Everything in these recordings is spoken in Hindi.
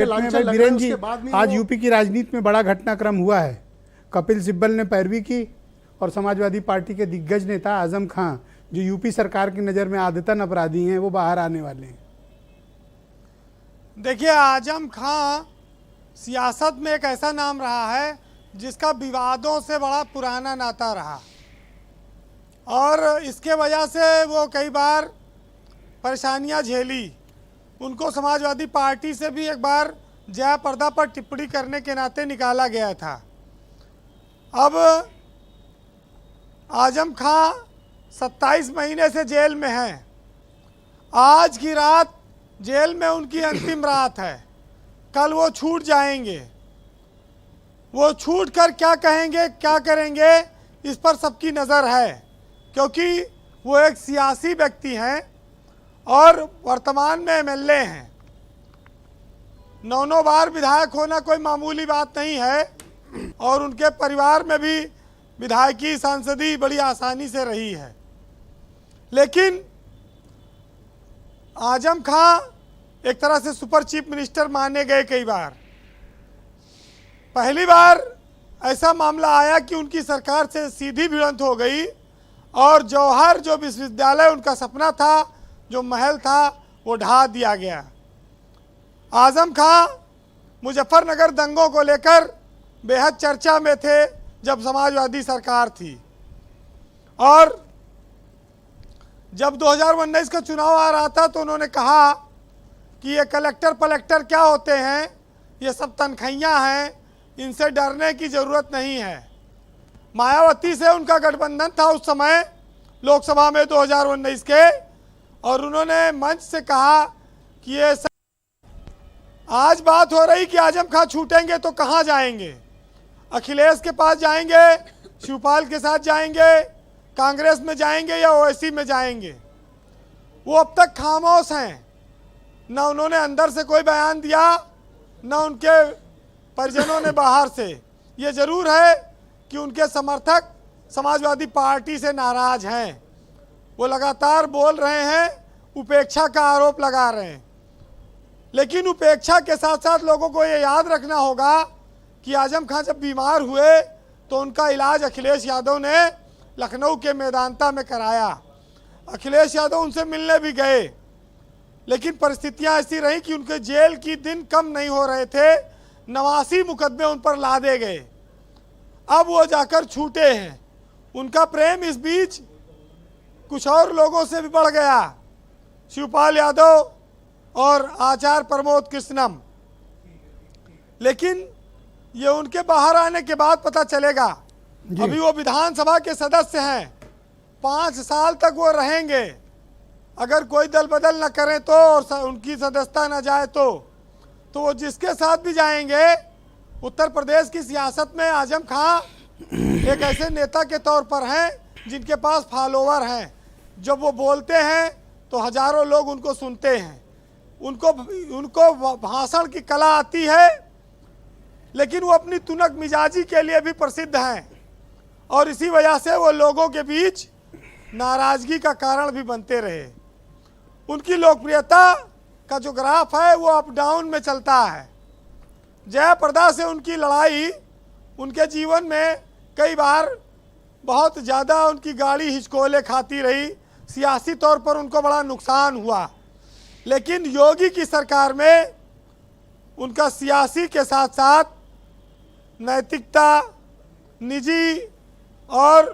में भाई बीरेन जी, आज यूपी की राजनीति में बड़ा घटनाक्रम हुआ है। कपिल सिब्बल ने पैरवी की और समाजवादी पार्टी के दिग्गज नेता आजम खां, जो यूपी सरकार की नज़र में आदतन अपराधी हैं, वो बाहर आने वाले हैं। देखिए, आजम खां सियासत में एक ऐसा नाम रहा है जिसका विवादों से बड़ा पुराना नाता रहा और इसके वजह से वो कई बार परेशानियां झेली। उनको समाजवादी पार्टी से भी एक बार जया पर्दा पर टिप्पणी करने के नाते निकाला गया था। अब आजम खां 27 महीने से जेल में हैं। आज की रात जेल में उनकी अंतिम रात है। कल वो छूट जाएंगे। वो छूट कर क्या कहेंगे, क्या करेंगे, इस पर सबकी नज़र है, क्योंकि वो एक सियासी व्यक्ति हैं और वर्तमान में एमएलए हैं। 9 बार विधायक होना कोई मामूली बात नहीं है और उनके परिवार में भी विधायकी सांसदी बड़ी आसानी से रही है। लेकिन आजम खां एक तरह से सुपर चीफ मिनिस्टर माने गए कई बार। पहली बार ऐसा मामला आया कि उनकी सरकार से सीधी भिड़ंत हो गई और जौहर जो विश्वविद्यालय उनका सपना था, जो महल था, वो ढा दिया गया। आजम खां मुजफ्फरनगर दंगों को लेकर बेहद चर्चा में थे जब समाजवादी सरकार थी और जब 2019 का चुनाव आ रहा था तो उन्होंने कहा कि ये कलेक्टर पलेक्टर क्या होते हैं, ये सब तनख्वाहियाँ हैं, इनसे डरने की ज़रूरत नहीं है। मायावती से उनका गठबंधन था उस समय लोकसभा में 2019 के, और उन्होंने मंच से कहा कि ये सब आज बात हो रही कि आजम खां छूटेंगे तो कहाँ जाएंगे। अखिलेश के पास जाएंगे, शिवपाल के साथ जाएंगे, कांग्रेस में जाएंगे या ओवैसी में जाएंगे। वो अब तक खामोश हैं। न उन्होंने अंदर से कोई बयान दिया, न उनके परिजनों ने बाहर से। ये जरूर है कि उनके समर्थक समाजवादी पार्टी से नाराज हैं। वो लगातार बोल रहे हैं, उपेक्षा का आरोप लगा रहे हैं। लेकिन उपेक्षा के साथ साथ लोगों को ये याद रखना होगा कि आजम खां जब बीमार हुए तो उनका इलाज अखिलेश यादव ने लखनऊ के मेदांता में कराया। अखिलेश यादव उनसे मिलने भी गए, लेकिन परिस्थितियां ऐसी रहीं कि उनके जेल की दिन कम नहीं हो रहे थे। 89 मुकदमे उन पर लादे गए। अब वो जाकर छूटे हैं। उनका प्रेम इस बीच कुछ और लोगों से भी बढ़ गया, शिवपाल यादव और आचार्य प्रमोद कृष्णम। लेकिन ये उनके बाहर आने के बाद पता चलेगा। अभी वो विधानसभा के सदस्य हैं, 5 साल तक वो रहेंगे अगर कोई दल बदल न करें तो, और उनकी सदस्यता न जाए तो वो जिसके साथ भी जाएंगे। उत्तर प्रदेश की सियासत में आजम खां एक ऐसे नेता के तौर पर हैं जिनके पास फॉलोवर हैं। जब वो बोलते हैं तो हजारों लोग उनको सुनते हैं। उनको भाषण की कला आती है, लेकिन वो अपनी तुनक मिजाजी के लिए भी प्रसिद्ध हैं और इसी वजह से वो लोगों के बीच नाराजगी का कारण भी बनते रहे। उनकी लोकप्रियता का जो ग्राफ है वो अप डाउन में चलता है। जया प्रदा से उनकी लड़ाई उनके जीवन में कई बार बहुत ज़्यादा उनकी गाड़ी हिचकोले खाती रही। सियासी तौर पर उनको बड़ा नुकसान हुआ। लेकिन योगी की सरकार में उनका सियासी के साथ साथ नैतिकता, निजी और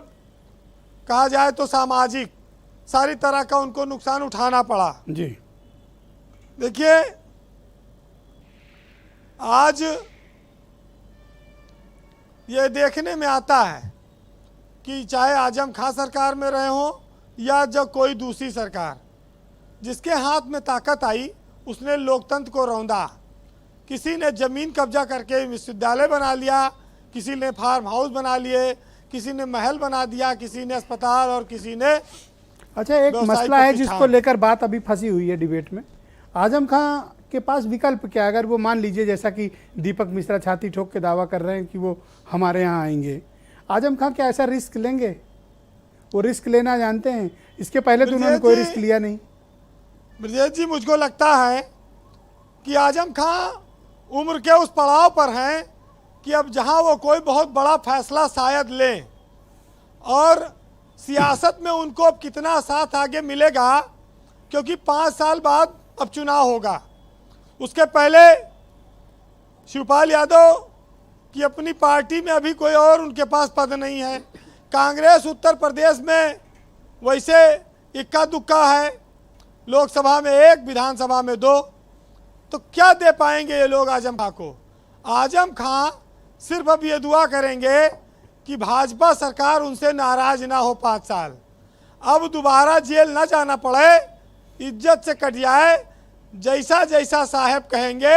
कहा जाए तो सामाजिक, सारी तरह का उनको नुकसान उठाना पड़ा। जी देखिए, आज ये देखने में आता है कि चाहे आजम खां सरकार में रहे हों या जब कोई दूसरी सरकार, जिसके हाथ में ताकत आई उसने लोकतंत्र को रौंदा। किसी ने ज़मीन कब्जा करके विश्वविद्यालय बना लिया, किसी ने फार्म हाउस बना लिए, किसी ने महल बना दिया, किसी ने अस्पताल और किसी ने। अच्छा, एक मसला है जिसको लेकर बात अभी फंसी हुई है डिबेट में। आजम खां के पास विकल्प क्या? अगर वो मान लीजिए, जैसा कि दीपक मिश्रा छाती ठोक के दावा कर रहे हैं कि वो हमारे यहाँ आएंगे, आजम खां क्या ऐसा रिस्क लेंगे? वो रिस्क लेना जानते हैं? इसके पहले तो उन्होंने कोई रिस्क लिया नहीं। ब्रजेश जी, मुझको लगता है कि आजम खां उम्र के उस पड़ाव पर हैं कि अब जहां वो कोई बहुत बड़ा फैसला शायद लें, और सियासत में उनको अब कितना साथ आगे मिलेगा, क्योंकि 5 साल बाद अब चुनाव होगा। उसके पहले शिवपाल यादव की अपनी पार्टी में अभी कोई और उनके पास पद नहीं है। कांग्रेस उत्तर प्रदेश में वैसे इक्का दुक्का है, लोकसभा में 1, विधानसभा में 2, तो क्या दे पाएंगे ये लोग आजम खां को। आजम खां सिर्फ अब ये दुआ करेंगे कि भाजपा सरकार उनसे नाराज ना हो 5 साल, अब दोबारा जेल ना जाना पड़े, इज्जत से कट जाए, जैसा जैसा साहब कहेंगे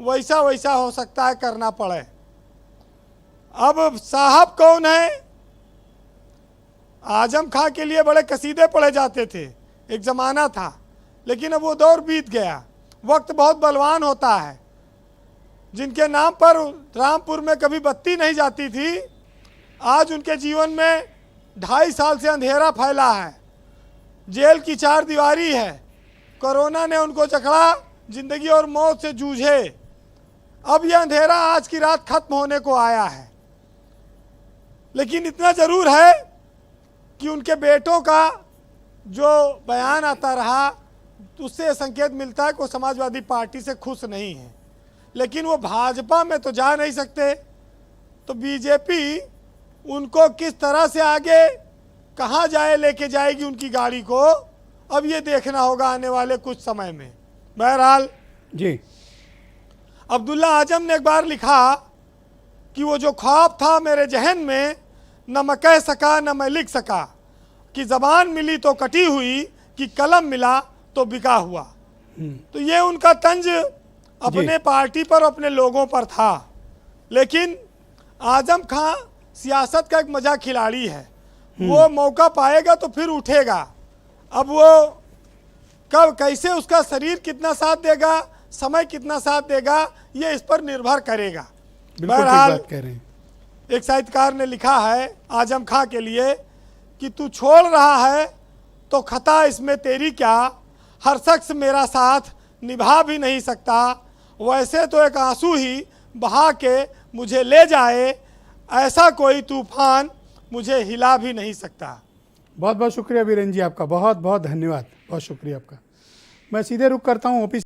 वैसा वैसा हो सकता है करना पड़े। अब साहब कौन है? आजम खां के लिए बड़े कसीदे पढ़े जाते थे, एक ज़माना था, लेकिन अब वो दौर बीत गया। वक्त बहुत बलवान होता है। जिनके नाम पर रामपुर में कभी बत्ती नहीं जाती थी, आज उनके जीवन में 2.5 साल से अंधेरा फैला है। जेल की 4 दीवारी है, कोरोना ने उनको जकड़ा, जिंदगी और मौत से जूझे। अब यह अंधेरा आज की रात खत्म होने को आया है, लेकिन इतना जरूर है कि उनके बेटों का जो बयान आता रहा, उससे संकेत मिलता है कि वो समाजवादी पार्टी से खुश नहीं है। लेकिन वो भाजपा में तो जा नहीं सकते, तो बीजेपी उनको किस तरह से आगे कहाँ जाए, लेके जाएगी उनकी गाड़ी को, अब ये देखना होगा आने वाले कुछ समय में। बहरहाल जी, अब्दुल्ला आजम ने एक बार लिखा कि वो जो ख्वाब था मेरे जहन में, न मैं कह सका न मैं लिख सका, कि ज़बान मिली तो कटी हुई, कि कलम मिला तो बिका हुआ। तो ये उनका तंज अपने पार्टी पर, अपने लोगों पर था। लेकिन आजम खां सियासत का एक मजाक खिलाड़ी है, वो मौका पाएगा तो फिर उठेगा। अब वो कब कैसे, उसका शरीर कितना साथ देगा, समय कितना साथ देगा, ये इस पर निर्भर करेगा। बहरहाल एक साहित्यकार ने लिखा है आजम खां के लिए कि तू छोड़ रहा है तो खता इसमें तेरी क्या, हर शख्स मेरा साथ निभा भी नहीं सकता, वैसे तो एक आंसू ही बहा के मुझे ले जाए, ऐसा कोई तूफान मुझे हिला भी नहीं सकता। बहुत बहुत शुक्रिया वीरेंद्र जी आपका, बहुत बहुत धन्यवाद, बहुत शुक्रिया आपका। मैं सीधे रुख करता हूँ ओपी